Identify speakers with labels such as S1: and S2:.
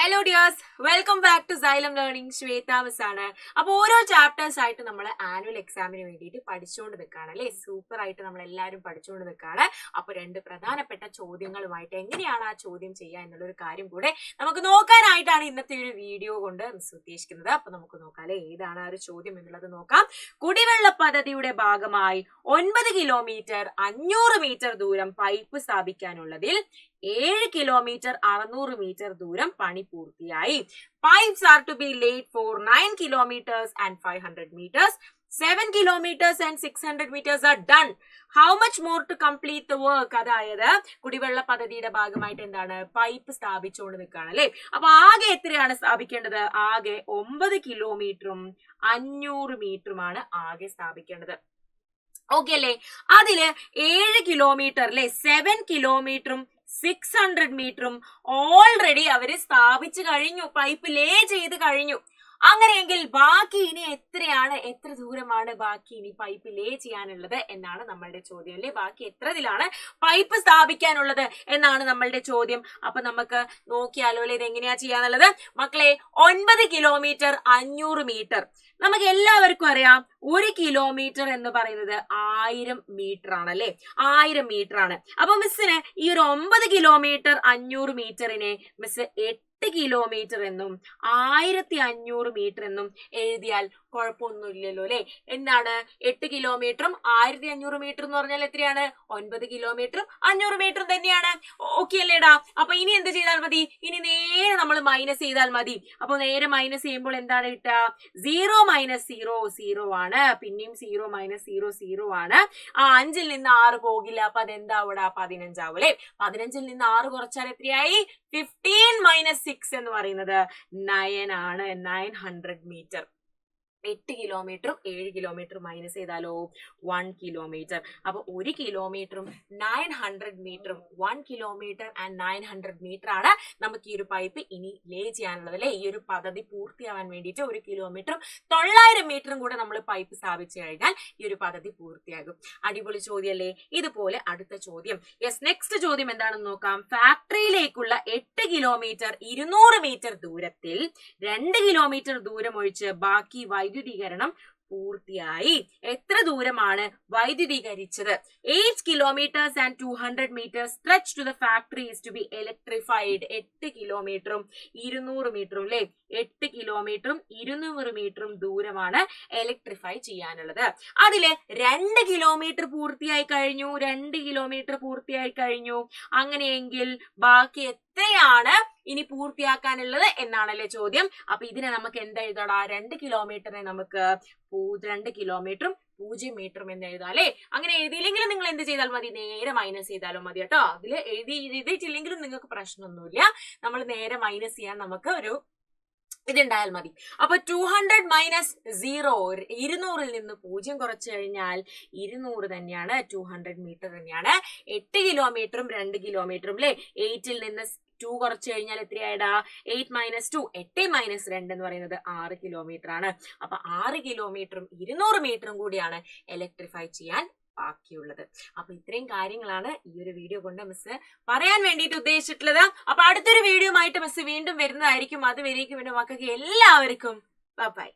S1: Hello dears, welcome back to Xylem learning. Shweta miss ആണ്. അപ്പൊ ഓരോ ചാപ്റ്റേഴ്സ് ആയിട്ട് നമ്മൾ ആനുവൽ എക്സാമിന് വേണ്ടിയിട്ട് പഠിച്ചുകൊണ്ട് നിൽക്കുകയാണ് അല്ലെ. സൂപ്പർ ആയിട്ട് നമ്മൾ എല്ലാവരും പഠിച്ചുകൊണ്ട് നിൽക്കുകയാണ്. അപ്പൊ രണ്ട് പ്രധാനപ്പെട്ട ചോദ്യങ്ങളുമായിട്ട് എങ്ങനെയാണ് ആ ചോദ്യം ചെയ്യുക എന്നുള്ളൊരു കാര്യം കൂടെ നമുക്ക് നോക്കാനായിട്ടാണ് ഇന്നത്തെ ഒരു വീഡിയോ കൊണ്ട് മിസ് ഉദ്ദേശിക്കുന്നത്. അപ്പൊ നമുക്ക് നോക്കാം അല്ലെ, ഏതാണ് ആ ഒരു ചോദ്യം എന്നുള്ളത് നോക്കാം. കുടിവെള്ള പദ്ധതിയുടെ ഭാഗമായി 9 കിലോമീറ്റർ 500 മീറ്റർ ദൂരം പൈപ്പ് സ്ഥാപിക്കാനുള്ളതിൽ 7 കിലോമീറ്റർ 600 മീറ്റർ ദൂരം പണി പൂർത്തിയായി. Pipes are to be laid for 9 kilometers and 500 meters. 7 kilometers and 600 meters are done. How much more to complete the work? അതായത് കുടിവെള്ള പദ്ധതിയുടെ ഭാഗമായിട്ട് എന്താണ്, പൈപ്പ് സ്ഥാപിച്ചുകൊണ്ട് നിൽക്കുകയാണ് അല്ലെ. അപ്പൊ ആകെ എത്രയാണ് സ്ഥാപിക്കേണ്ടത്? ആകെ 9 കിലോമീറ്ററും 500 മീറ്ററുമാണ് ആകെ സ്ഥാപിക്കേണ്ടത്. ഓക്കെ അല്ലേ. അതില് 7 കിലോമീറ്റർ അല്ലെ, 7 കിലോമീറ്ററും 600 മീറ്ററും ഓൾറെഡി അവര് സ്ഥാപിച്ചു കഴിഞ്ഞു, പൈപ്പ് ലേ ചെയ്ത് കഴിഞ്ഞു. അങ്ങനെയെങ്കിൽ ബാക്കി ഇനി എത്ര ദൂരമാണ് ബാക്കി ഇനി പൈപ്പ് ലേ ചെയ്യാനുള്ളത് എന്നാണ് നമ്മളുടെ ചോദ്യം അല്ലെ. ബാക്കി എത്രതിലാണ് പൈപ്പ് സ്ഥാപിക്കാനുള്ളത് എന്നാണ് നമ്മളുടെ ചോദ്യം. അപ്പൊ നമുക്ക് നോക്കിയാലോ അല്ലെ ഇത് എങ്ങനെയാ ചെയ്യാന്നുള്ളത്. മക്കളെ, 9 കിലോമീറ്റർ 500 മീറ്റർ നമുക്ക് എല്ലാവർക്കും അറിയാം. 1 കിലോമീറ്റർ എന്ന് പറയുന്നത് 1000 മീറ്റർ ആണ് അല്ലെ, 1000 മീറ്റർ ആണ്. അപ്പൊ മിസ്സിന് ഈ ഒരു 9 കിലോമീറ്റർ 500 മീറ്ററിനെ മിസ് 8 കിലോമീറ്റർ എന്നും 1500 മീറ്റർ എന്നും എഴുതിയാൽ കുഴപ്പമൊന്നുമില്ലല്ലോ അല്ലെ. എന്താണ് 8 കിലോമീറ്ററും 1500 മീറ്റർ എന്ന് പറഞ്ഞാൽ എത്രയാണ്? 9 കിലോമീറ്ററും 500 മീറ്ററും തന്നെയാണ്. ഓക്കെ അല്ലേടാ. അപ്പൊ ഇനി എന്ത് ചെയ്താൽ മതി? ഇനി നേരെ നമ്മൾ മൈനസ് ചെയ്താൽ മതി. അപ്പൊ നേരെ മൈനസ് ചെയ്യുമ്പോൾ എന്താണ് കിട്ടുക? 0 മൈനസ് 0 0 ആണ്. പിന്നെയും 0 മൈനസ് 0 0 ആണ്. 5ൽ നിന്ന് 6 പോകില്ല. അപ്പൊ അതെന്താവൂടാ? 15 ആവും അല്ലെ. 15ൽ നിന്ന് 6 കുറച്ചാൽ എത്രയായി? 15 മൈനസ് 6 എന്ന് പറയുന്നത് 9 ആണ്. 900 മീറ്റർ. 8 കിലോമീറ്ററും 7 കിലോമീറ്റർ മൈനസ് ചെയ്താലോ 1 കിലോമീറ്റർ. അപ്പൊ 1 കിലോമീറ്ററും 900 മീറ്ററും 1 കിലോമീറ്റർ ആൻഡ് 900 മീറ്റർ ആണ് നമുക്ക് ഈ ഒരു പൈപ്പ് ഇനി ലേ ചെയ്യാനുള്ളത് അല്ലെ. ഈ ഒരു പദ്ധതി പൂർത്തിയാവാൻ വേണ്ടിയിട്ട് 1 കിലോമീറ്ററും 900 മീറ്ററും കൂടെ നമ്മൾ പൈപ്പ് സ്ഥാപിച്ചു കഴിഞ്ഞാൽ ഈ ഒരു പദ്ധതി പൂർത്തിയാകും. അടിപൊളി ചോദ്യം അല്ലേ. ഇതുപോലെ അടുത്ത ചോദ്യം. യെസ്, നെക്സ്റ്റ് ചോദ്യം എന്താണെന്ന് നോക്കാം. ഫാക്ടറിയിലേക്കുള്ള 8 കിലോമീറ്റർ 200 മീറ്റർ ദൂരത്തിൽ 2 കിലോമീറ്റർ ദൂരം ഒഴിച്ച് ബാക്കി വൈദ്യുതീകരണം പൂർത്തിയായി. എത്ര ദൂരമാണ് വൈദ്യുതീകരിച്ചത്? 8 kilometres and 200 metres stretch to the factory is to be electrified. 8 കിലോമീറ്ററും 200 മീറ്ററും അല്ലെ. 8 കിലോമീറ്ററും 200 മീറ്ററും ദൂരമാണ് ഇലക്ട്രിഫൈ ചെയ്യാനുള്ളത്. അതില് 2 കിലോമീറ്റർ പൂർത്തിയായി കഴിഞ്ഞു. 2 കിലോമീറ്റർ പൂർത്തിയായി കഴിഞ്ഞു. അങ്ങനെയെങ്കിൽ ബാക്കി എത്രയാണ് ഇനി പൂർത്തിയാക്കാനുള്ളത് എന്നാണല്ലേ ചോദ്യം. അപ്പൊ ഇതിനെ നമുക്ക് എന്താ എഴുതാടാ? 2 കിലോമീറ്ററിനെ നമുക്ക് 2 കിലോമീറ്ററും 0 മീറ്ററും എന്ന് എഴുതാം അല്ലെ. അങ്ങനെ എഴുതിയില്ലെങ്കിലും നിങ്ങൾ എന്ത് ചെയ്താൽ മതി? നേരെ മൈനസ് ചെയ്താലും മതി കേട്ടോ. അതിൽ എഴുതിയിട്ടില്ലെങ്കിലും നിങ്ങൾക്ക് പ്രശ്നമൊന്നുമില്ല. നമ്മൾ നേരെ മൈനസ് ചെയ്യാൻ നമുക്ക് ഒരു ഇതുണ്ടായാൽ മതി. അപ്പൊ 200 മൈനസ് 0, 200ൽ നിന്ന് 0 കുറച്ചു കഴിഞ്ഞാൽ 200 തന്നെയാണ്. 200 മീറ്റർ തന്നെയാണ്. 8 കിലോമീറ്ററും 2 കിലോമീറ്ററും അല്ലെ. 8ൽ നിന്ന് 2 കുറച്ചു കഴിഞ്ഞാൽ എത്രയായിടാ? 8 മൈനസ് 2, 8 മൈനസ് 2 എന്ന് പറയുന്നത് 6 കിലോമീറ്റർ ആണ്. അപ്പൊ 6 കിലോമീറ്ററും 200 മീറ്ററും കൂടിയാണ് ഇലക്ട്രിഫൈ ചെയ്യാൻ ബാക്കിയുള്ളത്. അപ്പൊ ഇത്രയും കാര്യങ്ങളാണ് ഈ ഒരു വീഡിയോ കൊണ്ട് മിസ് പറയാൻ വേണ്ടിയിട്ട് ഉദ്ദേശിച്ചിട്ടുള്ളത്. അപ്പൊ അടുത്തൊരു വീഡിയോ ആയിട്ട് മിസ് വീണ്ടും വരുന്നതായിരിക്കും. അതുവരേക്കും എന്റെ മക്കൾക്ക് എല്ലാവർക്കും ബൈ.